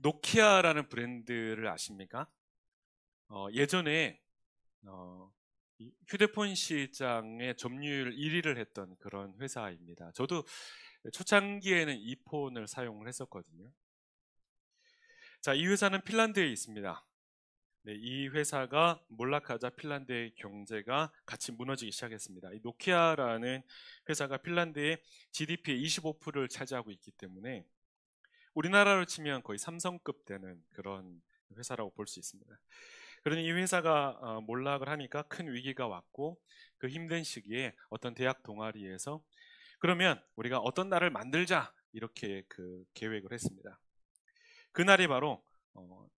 노키아라는 브랜드를 아십니까? 예전에 이 휴대폰 시장의 점유율 1위를 했던 그런 회사입니다. 저도 초창기에는 이 폰을 사용을 했었거든요. 자, 이 회사는 핀란드에 있습니다. 네, 이 회사가 몰락하자 핀란드의 경제가 같이 무너지기 시작했습니다. 이 노키아라는 회사가 핀란드의 GDP의 25%를 차지하고 있기 때문에 우리나라로 치면 거의 삼성급 되는 그런 회사라고 볼 수 있습니다. 그러니 이 회사가 몰락을 하니까 큰 위기가 왔고, 그 힘든 시기에 어떤 대학 동아리에서 그러면 우리가 어떤 날을 만들자, 이렇게 그 계획을 했습니다. 그날이 바로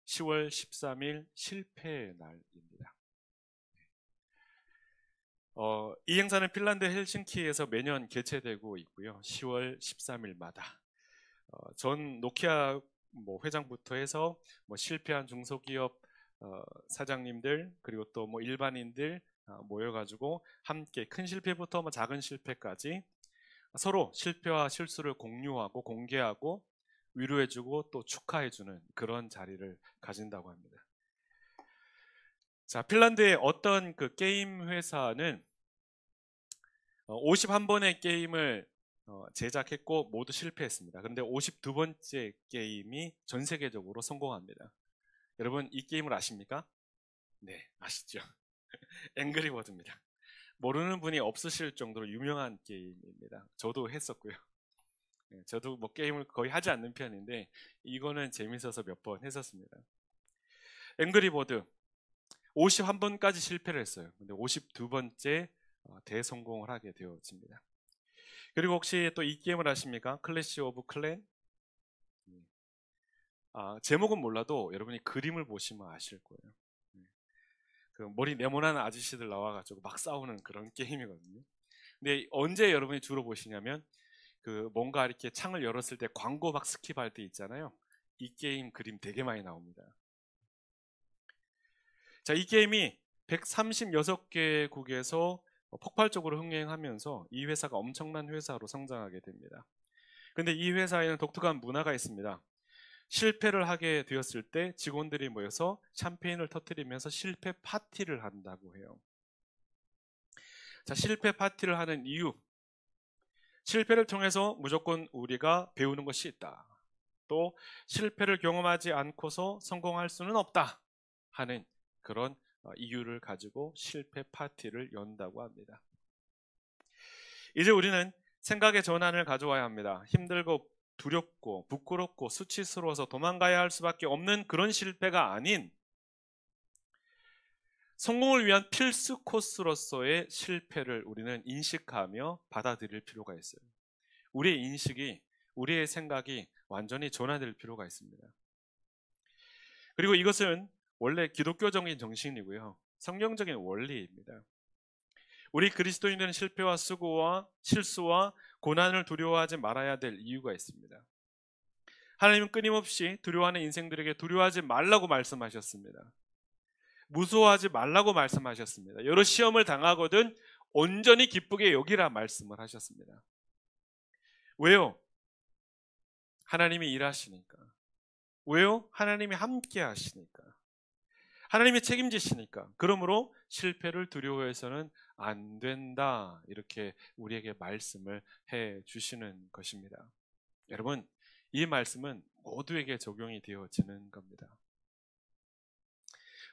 10월 13일 실패의 날입니다. 이 행사는 핀란드 헬싱키에서 매년 개최되고 있고요. 10월 13일마다 전 노키아 회장부터 해서 실패한 중소기업 사장님들, 그리고 또 일반인들 모여가지고 함께 큰 실패부터 작은 실패까지 서로 실패와 실수를 공유하고 공개하고 위로해주고 또 축하해주는 그런 자리를 가진다고 합니다. 자, 핀란드의 어떤 그 게임 회사는 51번의 게임을 제작했고 모두 실패했습니다. 그런데 52번째 게임이 전 세계적으로 성공합니다. 여러분, 이 게임을 아십니까? 네, 아시죠? 앵그리버드입니다. 모르는 분이 없으실 정도로 유명한 게임입니다. 저도 했었고요. 네, 저도 게임을 거의 하지 않는 편인데 이거는 재밌어서 몇 번 했었습니다. 앵그리버드 51번까지 실패를 했어요. 근데 52번째 대성공을 하게 되어집니다. 그리고 혹시 또 이 게임을 아십니까? 클래시 오브 클랜? 제목은 몰라도 여러분이 그림을 보시면 아실 거예요. 그 머리 네모난 아저씨들 나와가지고 막 싸우는 그런 게임이거든요. 근데 언제 여러분이 주로 보시냐면 그 뭔가 이렇게 창을 열었을 때 광고 막 스킵할 때 있잖아요. 이 게임 그림 되게 많이 나옵니다. 자, 이 게임이 136개국에서 폭발적으로 흥행하면서 이 회사가 엄청난 회사로 성장하게 됩니다. 근데 이 회사에는 독특한 문화가 있습니다. 실패를 하게 되었을 때 직원들이 모여서 샴페인을 터뜨리면서 실패 파티를 한다고 해요. 자, 실패 파티를 하는 이유, 실패를 통해서 무조건 우리가 배우는 것이 있다. 또 실패를 경험하지 않고서 성공할 수는 없다 하는 그런 이유를 가지고 실패 파티를 연다고 합니다. 이제 우리는 생각의 전환을 가져와야 합니다. 힘들고 두렵고 부끄럽고 수치스러워서 도망가야 할 수밖에 없는 그런 실패가 아닌 성공을 위한 필수 코스로서의 실패를 우리는 인식하며 받아들일 필요가 있어요. 우리의 인식이, 우리의 생각이 완전히 전환될 필요가 있습니다. 그리고 이것은 원래 기독교적인 정신이고요. 성경적인 원리입니다. 우리 그리스도인들은 실패와 수고와 실수와 고난을 두려워하지 말아야 될 이유가 있습니다. 하나님은 끊임없이 두려워하는 인생들에게 두려워하지 말라고 말씀하셨습니다. 무서워하지 말라고 말씀하셨습니다. 여러 시험을 당하거든 온전히 기쁘게 여기라 말씀을 하셨습니다. 왜요? 하나님이 일하시니까. 왜요? 하나님이 함께 하시니까. 하나님이 책임지시니까. 그러므로 실패를 두려워해서는 안 된다. 이렇게 우리에게 말씀을 해 주시는 것입니다. 여러분, 이 말씀은 모두에게 적용이 되어지는 겁니다.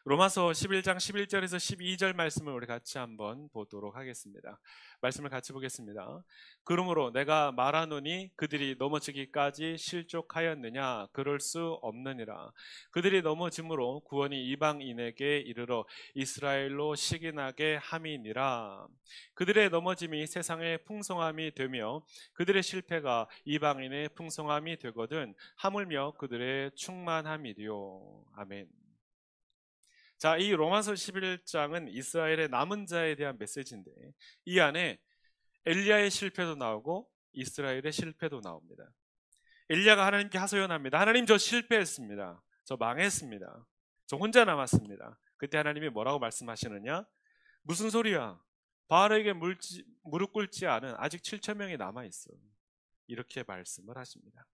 로마서 11장 11절에서 12절 말씀을 우리 같이 한번 보도록 하겠습니다. 말씀을 같이 보겠습니다. 그러므로 내가 말하노니 그들이 넘어지기까지 실족하였느냐? 그럴 수 없느니라. 그들이 넘어짐으로 구원이 이방인에게 이르러 이스라엘로 시기나게 함이니라. 그들의 넘어짐이 세상의 풍성함이 되며 그들의 실패가 이방인의 풍성함이 되거든 하물며 그들의 충만함이리요. 아멘. 자, 이 로마서 11장은 이스라엘의 남은 자에 대한 메시지인데 이 안에 엘리야의 실패도 나오고 이스라엘의 실패도 나옵니다. 엘리야가 하나님께 하소연합니다. 하나님, 저 실패했습니다. 저 망했습니다. 저 혼자 남았습니다. 그때 하나님이 뭐라고 말씀하시느냐? 무슨 소리야? 바알에게 무릎 꿇지 않은 아직 7천 명이 남아있어. 이렇게 말씀을 하십니다.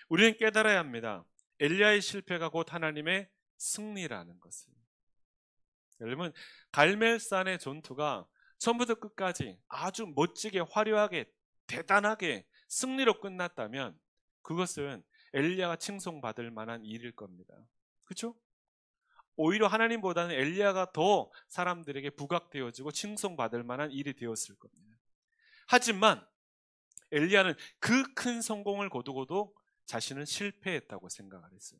우리는 깨달아야 합니다. 엘리야의 실패가 곧 하나님의 승리라는 것을. 여러분, 갈멜산의 전투가 처음부터 끝까지 아주 멋지게 화려하게 대단하게 승리로 끝났다면 그것은 엘리야가 칭송받을 만한 일일 겁니다. 그렇죠? 오히려 하나님보다는 엘리야가 더 사람들에게 부각되어지고 칭송받을 만한 일이 되었을 겁니다. 하지만 엘리야는 그 큰 성공을 거두고도 자신은 실패했다고 생각을 했어요.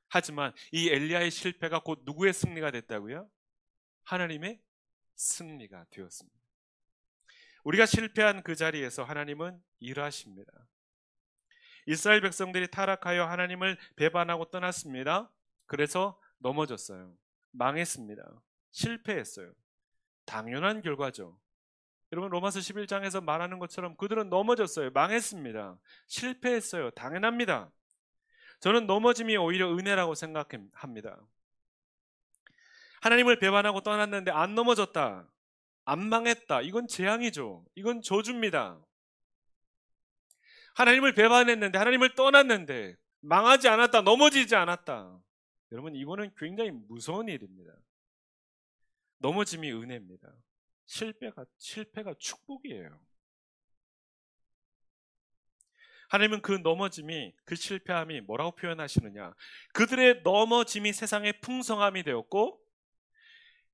하지만 이 엘리야의 실패가 곧 누구의 승리가 됐다고요? 하나님의 승리가 되었습니다. 우리가 실패한 그 자리에서 하나님은 일하십니다. 이스라엘 백성들이 타락하여 하나님을 배반하고 떠났습니다. 그래서 넘어졌어요. 망했습니다. 실패했어요. 당연한 결과죠. 여러분, 로마서 11장에서 말하는 것처럼 그들은 넘어졌어요. 망했습니다. 실패했어요. 당연합니다. 저는 넘어짐이 오히려 은혜라고 생각합니다. 하나님을 배반하고 떠났는데 안 넘어졌다, 안 망했다, 이건 재앙이죠. 이건 저주입니다. 하나님을 배반했는데, 하나님을 떠났는데 망하지 않았다, 넘어지지 않았다. 여러분, 이거는 굉장히 무서운 일입니다. 넘어짐이 은혜입니다. 실패가 축복이에요. 하나님은 그 넘어짐이, 그 실패함이 뭐라고 표현하시느냐? 그들의 넘어짐이 세상의 풍성함이 되었고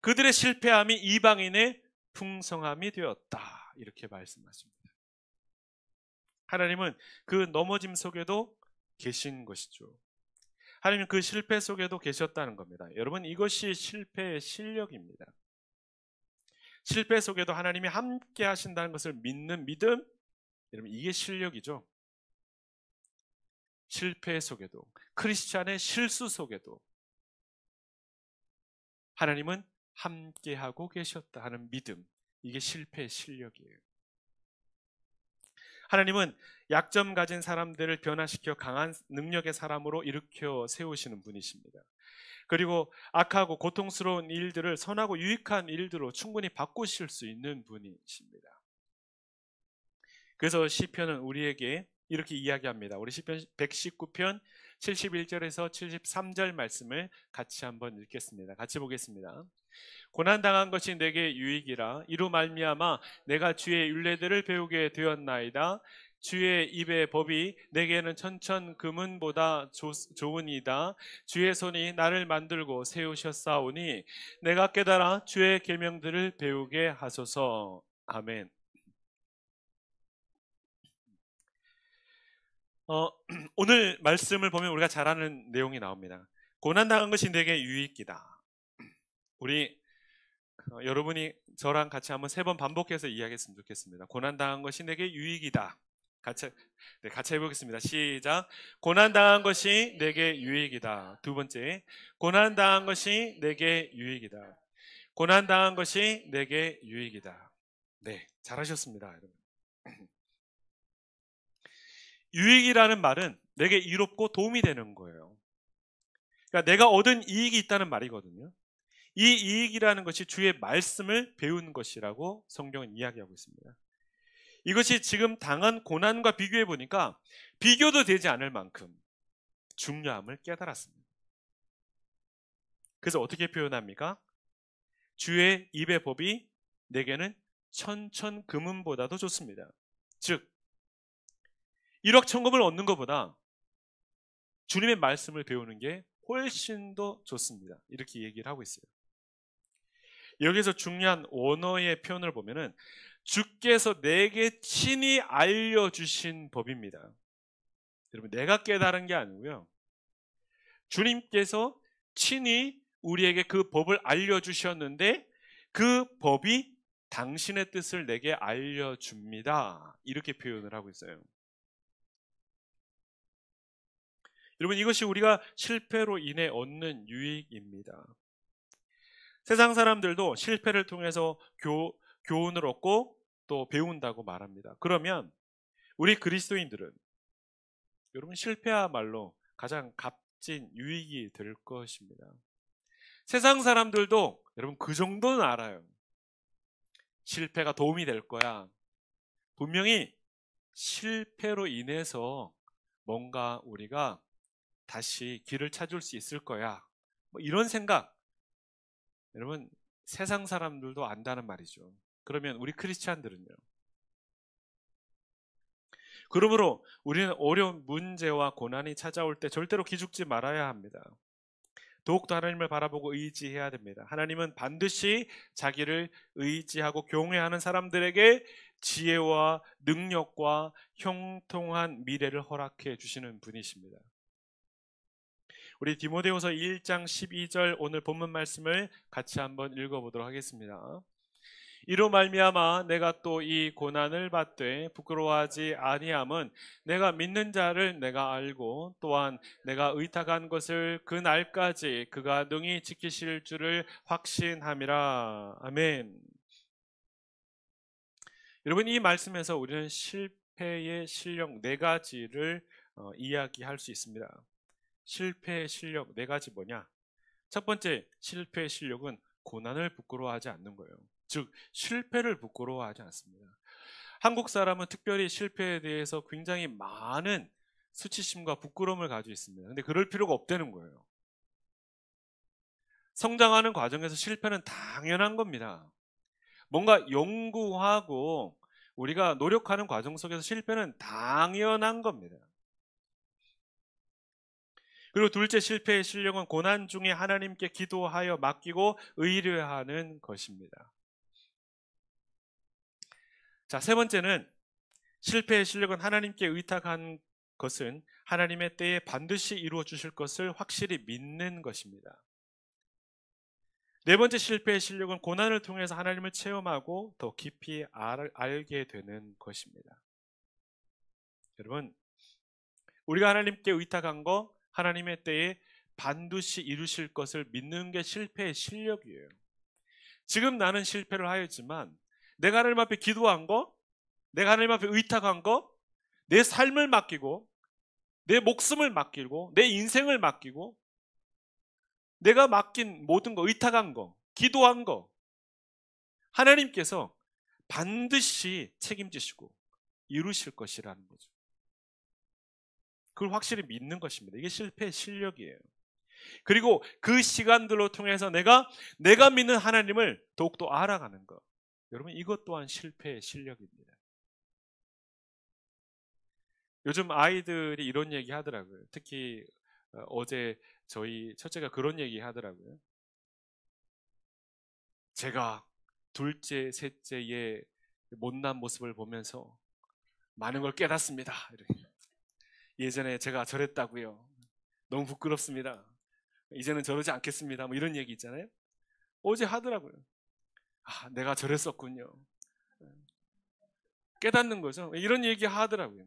그들의 실패함이 이방인의 풍성함이 되었다, 이렇게 말씀하십니다. 하나님은 그 넘어짐 속에도 계신 것이죠. 하나님은 그 실패 속에도 계셨다는 겁니다. 여러분, 이것이 실패의 실력입니다. 실패 속에도 하나님이 함께 하신다는 것을 믿는 믿음, 여러분, 이게 실력이죠. 실패 속에도, 크리스찬의 실수 속에도 하나님은 함께하고 계셨다 하는 믿음, 이게 실패의 실력이에요. 하나님은 약점 가진 사람들을 변화시켜 강한 능력의 사람으로 일으켜 세우시는 분이십니다. 그리고 악하고 고통스러운 일들을 선하고 유익한 일들로 충분히 바꾸실 수 있는 분이십니다. 그래서 시편은 우리에게 이렇게 이야기합니다. 우리 시편 119편 71절에서 73절 말씀을 같이 한번 읽겠습니다. 같이 보겠습니다. 고난당한 것이 내게 유익이라. 이로 말미암아 내가 주의 율례들을 배우게 되었나이다. 주의 입의 법이 내게는 천천금은보다 좋으니이다. 주의 손이 나를 만들고 세우셨사오니 내가 깨달아 주의 계명들을 배우게 하소서. 아멘. 오늘 말씀을 보면 우리가 잘 아는 내용이 나옵니다. 고난당한 것이 내게 유익이다. 우리 여러분이 저랑 같이 한번 3번 반복해서 이야기했으면 좋겠습니다. 고난당한 것이 내게 유익이다. 같이 해보겠습니다. 시작. 고난당한 것이 내게 유익이다. 두 번째, 고난당한 것이 내게 유익이다. 고난당한 것이 내게 유익이다. 네, 잘하셨습니다, 여러분. 유익이라는 말은 내게 이롭고 도움이 되는 거예요. 그러니까 내가 얻은 이익이 있다는 말이거든요. 이 이익이라는 것이 주의 말씀을 배운 것이라고 성경은 이야기하고 있습니다. 이것이 지금 당한 고난과 비교해 보니까 비교도 되지 않을 만큼 중요함을 깨달았습니다. 그래서 어떻게 표현합니까? 주의 입의 법이 내게는 천천금은보다도 좋습니다. 즉 1억 천금을 얻는 것보다 주님의 말씀을 배우는 게 훨씬 더 좋습니다. 이렇게 얘기를 하고 있어요. 여기서 중요한 원어의 표현을 보면은 주께서 내게 친히 알려주신 법입니다. 여러분, 내가 깨달은 게 아니고요, 주님께서 친히 우리에게 그 법을 알려주셨는데 그 법이 당신의 뜻을 내게 알려줍니다. 이렇게 표현을 하고 있어요. 여러분, 이것이 우리가 실패로 인해 얻는 유익입니다. 세상 사람들도 실패를 통해서 교훈을 얻고 또 배운다고 말합니다. 그러면 우리 그리스도인들은, 여러분, 실패야말로 가장 값진 유익이 될 것입니다. 세상 사람들도 여러분 그 정도는 알아요. 실패가 도움이 될 거야. 분명히 실패로 인해서 뭔가 우리가 다시 길을 찾을 수 있을 거야. 뭐 이런 생각, 여러분 세상 사람들도 안다는 말이죠. 그러면 우리 크리스찬들은요? 그러므로 우리는 어려운 문제와 고난이 찾아올 때 절대로 기죽지 말아야 합니다. 더욱더 하나님을 바라보고 의지해야 됩니다. 하나님은 반드시 자기를 의지하고 경외하는 사람들에게 지혜와 능력과 형통한 미래를 허락해 주시는 분이십니다. 우리 디모데후서 1장 12절 오늘 본문 말씀을 같이 한번 읽어보도록 하겠습니다. 이로 말미암아 내가 또 이 고난을 받되 부끄러워하지 아니함은 내가 믿는 자를 내가 알고 또한 내가 의탁한 것을 그 날까지 그가 능히 지키실 줄을 확신함이라. 아멘. 여러분, 이 말씀에서 우리는 실패의 실력 4가지를 이야기할 수 있습니다. 실패의 실력 4가지 뭐냐? 첫 번째 실패의 실력은 고난을 부끄러워하지 않는 거예요. 즉 실패를 부끄러워하지 않습니다. 한국 사람은 특별히 실패에 대해서 굉장히 많은 수치심과 부끄러움을 가지고 있습니다. 근데 그럴 필요가 없다는 거예요. 성장하는 과정에서 실패는 당연한 겁니다. 뭔가 연구하고 우리가 노력하는 과정 속에서 실패는 당연한 겁니다. 그리고 둘째 실패의 실력은 고난 중에 하나님께 기도하여 맡기고 의뢰하는 것입니다. 자, 세 번째는 실패의 실력은 하나님께 의탁한 것은 하나님의 때에 반드시 이루어 주실 것을 확실히 믿는 것입니다. 네 번째 실패의 실력은 고난을 통해서 하나님을 체험하고 더 깊이 알게 되는 것입니다. 여러분, 우리가 하나님께 의탁한 거 하나님의 때에 반드시 이루실 것을 믿는 게 실패의 실력이에요. 지금 나는 실패를 하였지만 내가 하나님 앞에 기도한 거, 내가 하나님 앞에 의탁한 거, 내 삶을 맡기고 내 목숨을 맡기고 내 인생을 맡기고 내가 맡긴 모든 거, 의탁한 거, 기도한 거 하나님께서 반드시 책임지시고 이루실 것이라는 거죠. 그걸 확실히 믿는 것입니다. 이게 실패의 실력이에요. 그리고 그 시간들로 통해서 내가 믿는 하나님을 더욱더 알아가는 것. 여러분, 이것 또한 실패의 실력입니다. 요즘 아이들이 이런 얘기 하더라고요. 특히 어제 저희 첫째가 그런 얘기 하더라고요. 제가 둘째, 셋째의 못난 모습을 보면서 많은 걸 깨닫습니다. 이렇게. 예전에 제가 저랬다고요. 너무 부끄럽습니다. 이제는 저러지 않겠습니다. 뭐 이런 얘기 있잖아요. 어제 하더라고요. 아, 내가 저랬었군요. 깨닫는 거죠. 이런 얘기 하더라고요.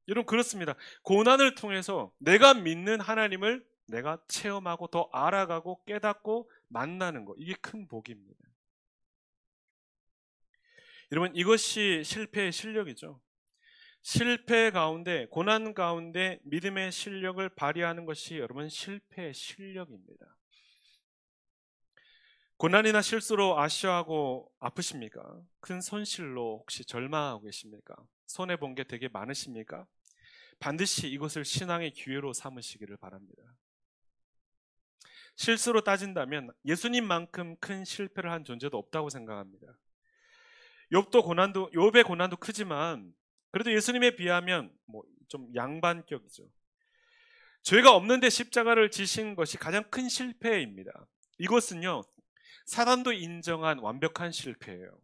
여러분, 그렇습니다. 고난을 통해서 내가 믿는 하나님을 내가 체험하고 더 알아가고 깨닫고 만나는 것, 이게 큰 복입니다. 여러분, 이것이 실패의 실력이죠. 실패 가운데, 고난 가운데 믿음의 실력을 발휘하는 것이 여러분 실패의 실력입니다. 고난이나 실수로 아쉬워하고 아프십니까? 큰 손실로 혹시 절망하고 계십니까? 손해본 게 되게 많으십니까? 반드시 이것을 신앙의 기회로 삼으시기를 바랍니다. 실수로 따진다면 예수님만큼 큰 실패를 한 존재도 없다고 생각합니다. 욥의 고난도 크지만 그래도 예수님에 비하면 좀 양반격이죠. 죄가 없는데 십자가를 지신 것이 가장 큰 실패입니다. 이것은요, 사단도 인정한 완벽한 실패예요.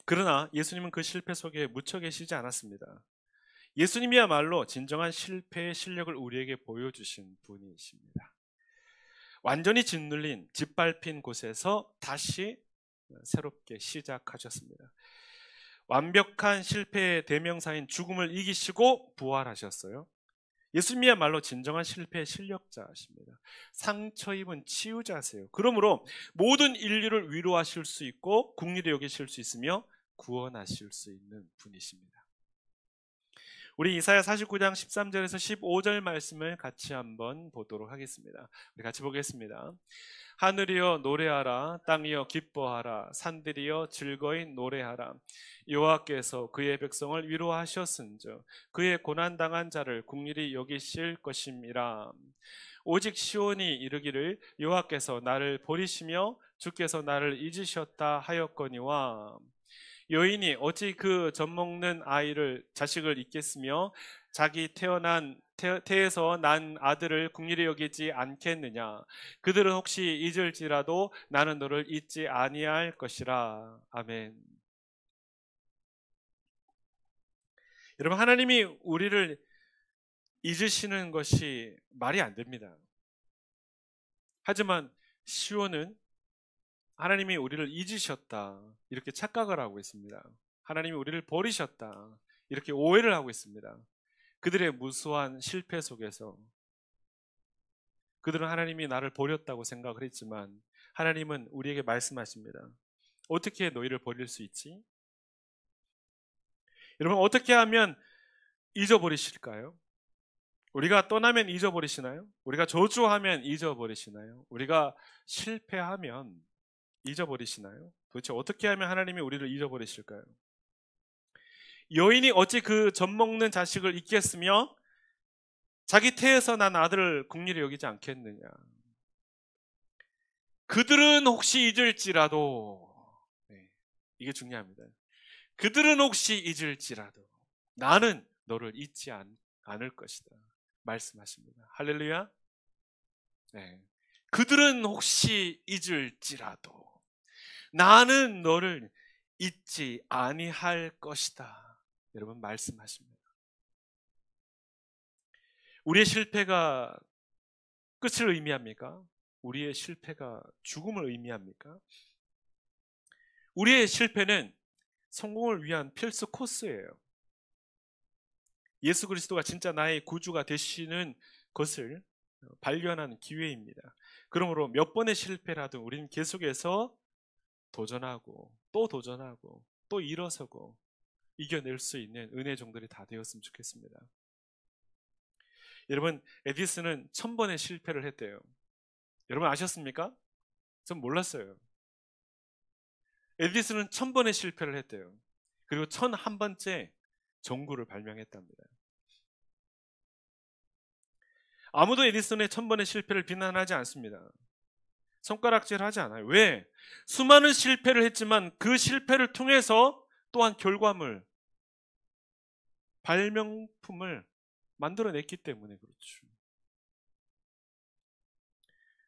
그러나 예수님은 그 실패 속에 묻혀 계시지 않았습니다. 예수님이야말로 진정한 실패의 실력을 우리에게 보여주신 분이십니다. 완전히 짓눌린, 짓밟힌 곳에서 다시 새롭게 시작하셨습니다. 완벽한 실패의 대명사인 죽음을 이기시고 부활하셨어요. 예수님이야말로 진정한 실패의 실력자십니다. 상처 입은 치유자세요. 그러므로 모든 인류를 위로하실 수 있고 긍휼히 여기실 수 있으며 구원하실 수 있는 분이십니다. 우리 이사야 49장 13절에서 15절 말씀을 같이 한번 보도록 하겠습니다. 우리 같이 보겠습니다. 하늘이여 노래하라, 땅이여 기뻐하라, 산들이여 즐거이 노래하라. 여호와께서 그의 백성을 위로하셨은즉 그의 고난당한 자를 긍휼히 여기실 것임이라. 오직 시온이 이르기를 여호와께서 나를 버리시며 주께서 나를 잊으셨다 하였거니와. 여인이 어찌 그 젖먹는 자식을 잊겠으며 자기 태에서 난 아들을 긍휼히 여기지 않겠느냐. 그들은 혹시 잊을지라도 나는 너를 잊지 아니할 것이라. 아멘. 여러분, 하나님이 우리를 잊으시는 것이 말이 안 됩니다. 하지만 시온은 하나님이 우리를 잊으셨다 이렇게 착각을 하고 있습니다. 하나님이 우리를 버리셨다 이렇게 오해를 하고 있습니다. 그들의 무수한 실패 속에서 그들은 하나님이 나를 버렸다고 생각을 했지만 하나님은 우리에게 말씀하십니다. 어떻게 너희를 버릴 수 있지? 여러분, 어떻게 하면 잊어버리실까요? 우리가 떠나면 잊어버리시나요? 우리가 저주하면 잊어버리시나요? 우리가 실패하면 잊어버리시나요? 도대체 어떻게 하면 하나님이 우리를 잊어버리실까요? 여인이 어찌 그 젖먹는 자식을 잊겠으며 자기 태에서 난 아들을 긍휼히 여기지 않겠느냐. 그들은 혹시 잊을지라도, 이게 중요합니다. 그들은 혹시 잊을지라도 나는 너를 잊지 않을 것이다 말씀하십니다. 할렐루야. 그들은 혹시 잊을지라도 나는 너를 잊지 아니할 것이다 여러분 말씀하십니다. 우리의 실패가 끝을 의미합니까? 우리의 실패가 죽음을 의미합니까? 우리의 실패는 성공을 위한 필수 코스예요. 예수 그리스도가 진짜 나의 구주가 되시는 것을 발견하는 기회입니다. 그러므로 몇 번의 실패라도 우리는 계속해서 도전하고 또 일어서고 이겨낼 수 있는 은혜 종들이 다 되었으면 좋겠습니다. 여러분, 에디슨은 1000번의 실패를 했대요. 여러분 아셨습니까? 전 몰랐어요. 에디슨은 1000번의 실패를 했대요. 그리고 1001번째 전구를 발명했답니다. 아무도 에디슨의 1000번의 실패를 비난하지 않습니다. 손가락질하지 않아요. 왜? 수많은 실패를 했지만 그 실패를 통해서 또한 결과물, 발명품을 만들어냈기 때문에 그렇죠.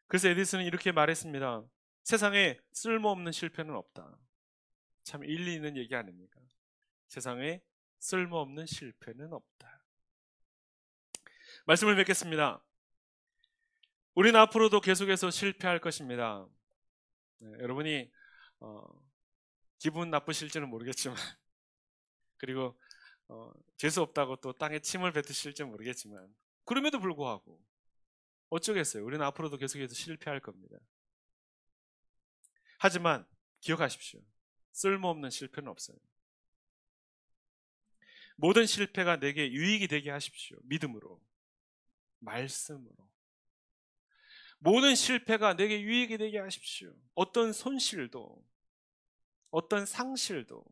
그래서 에디슨은 이렇게 말했습니다. 세상에 쓸모없는 실패는 없다. 참 일리 있는 얘기 아닙니까? 세상에 쓸모없는 실패는 없다. 말씀을 맺겠습니다. 우리는 앞으로도 계속해서 실패할 것입니다. 여러분이 기분 나쁘실지는 모르겠지만 그리고 재수 없다고 또 땅에 침을 뱉으실지 모르겠지만 그럼에도 불구하고 어쩌겠어요. 우리는 앞으로도 계속해서 실패할 겁니다. 하지만 기억하십시오. 쓸모없는 실패는 없어요. 모든 실패가 내게 유익이 되게 하십시오. 믿음으로, 말씀으로. 모든 실패가 내게 유익이 되게 하십시오. 어떤 손실도, 어떤 상실도,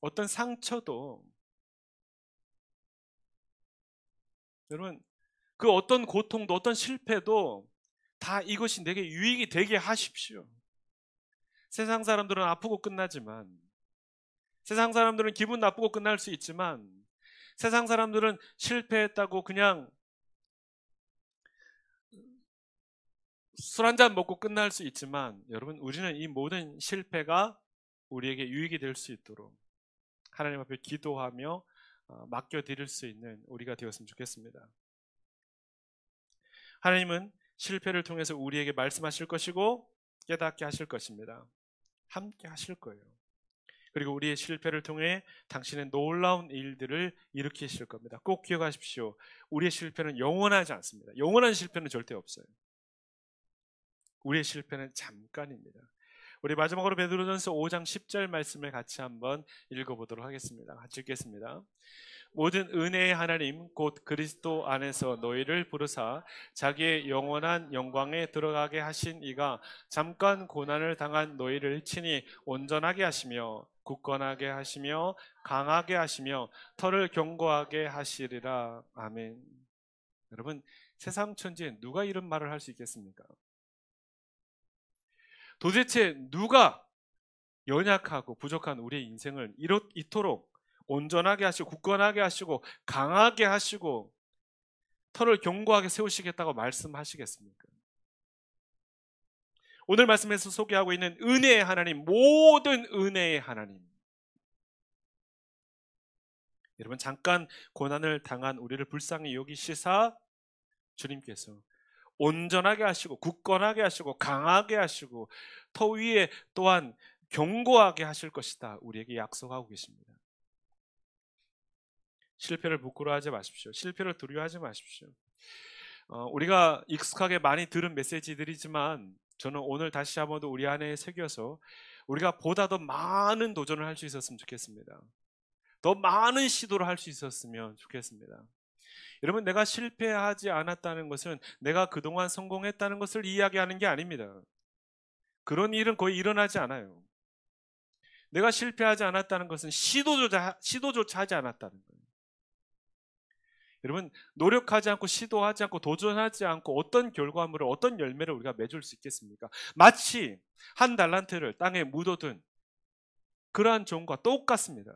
어떤 상처도, 여러분 그 어떤 고통도 어떤 실패도 다 이것이 내게 유익이 되게 하십시오. 세상 사람들은 아프고 끝나지만, 세상 사람들은 기분 나쁘고 끝날 수 있지만, 세상 사람들은 실패했다고 그냥 술 한잔 먹고 끝날 수 있지만, 여러분 우리는 이 모든 실패가 우리에게 유익이 될 수 있도록 하나님 앞에 기도하며 맡겨드릴 수 있는 우리가 되었으면 좋겠습니다. 하나님은 실패를 통해서 우리에게 말씀하실 것이고 깨닫게 하실 것입니다. 함께 하실 거예요. 그리고 우리의 실패를 통해 당신의 놀라운 일들을 일으키실 겁니다. 꼭 기억하십시오. 우리의 실패는 영원하지 않습니다. 영원한 실패는 절대 없어요. 우리의 실패는 잠깐입니다. 우리 마지막으로 베드로전서 5장 10절 말씀을 같이 한번 읽어보도록 하겠습니다. 같이 읽겠습니다. 모든 은혜의 하나님 곧 그리스도 안에서 너희를 부르사 자기의 영원한 영광에 들어가게 하신 이가 잠깐 고난을 당한 너희를 친히 온전하게 하시며 굳건하게 하시며 강하게 하시며 터를 견고하게 하시리라. 아멘. 여러분, 세상 천지에 누가 이런 말을 할 수 있겠습니까? 도대체 누가 연약하고 부족한 우리의 인생을 이토록 온전하게 하시고 굳건하게 하시고 강하게 하시고 터를 견고하게 세우시겠다고 말씀하시겠습니까? 오늘 말씀에서 소개하고 있는 은혜의 하나님, 모든 은혜의 하나님. 여러분, 잠깐 고난을 당한 우리를 불쌍히 여기시사 주님께서 온전하게 하시고 굳건하게 하시고 강하게 하시고 터 위에 또한 견고하게 하실 것이다 우리에게 약속하고 계십니다. 실패를 부끄러워하지 마십시오. 실패를 두려워하지 마십시오. 우리가 익숙하게 많이 들은 메시지들이지만 저는 오늘 다시 한번 더 우리 안에 새겨서 우리가 보다 더 많은 도전을 할 수 있었으면 좋겠습니다. 더 많은 시도를 할 수 있었으면 좋겠습니다. 여러분, 내가 실패하지 않았다는 것은 내가 그동안 성공했다는 것을 이야기하는 게 아닙니다. 그런 일은 거의 일어나지 않아요. 내가 실패하지 않았다는 것은 시도조차 하지 않았다는 거예요. 여러분, 노력하지 않고 시도하지 않고 도전하지 않고 어떤 결과물을 어떤 열매를 우리가 맺을 수 있겠습니까? 마치 한 달란트를 땅에 묻어둔 그러한 종과 똑같습니다.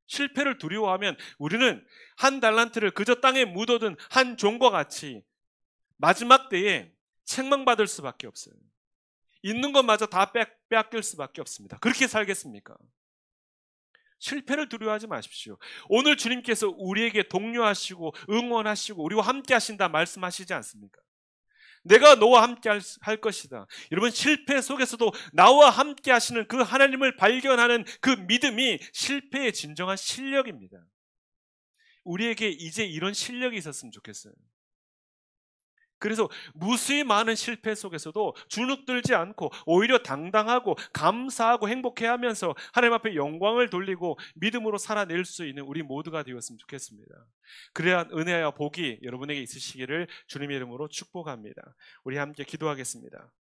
실패를 두려워하면 우리는 한 달란트를 그저 땅에 묻어둔 한 종과 같이 마지막 때에 책망받을 수밖에 없어요. 있는 것마저 다 빼앗길 수밖에 없습니다. 그렇게 살겠습니까? 실패를 두려워하지 마십시오. 오늘 주님께서 우리에게 독려하시고 응원하시고 우리와 함께 하신다 말씀하시지 않습니까? 내가 너와 함께 할 것이다. 여러분, 실패 속에서도 나와 함께 하시는 그 하나님을 발견하는 그 믿음이 실패의 진정한 실력입니다. 우리에게 이제 이런 실력이 있었으면 좋겠어요. 그래서 무수히 많은 실패 속에서도 주눅들지 않고 오히려 당당하고 감사하고 행복해하면서 하나님 앞에 영광을 돌리고 믿음으로 살아낼 수 있는 우리 모두가 되었으면 좋겠습니다. 그러한 은혜와 복이 여러분에게 있으시기를 주님의 이름으로 축복합니다. 우리 함께 기도하겠습니다.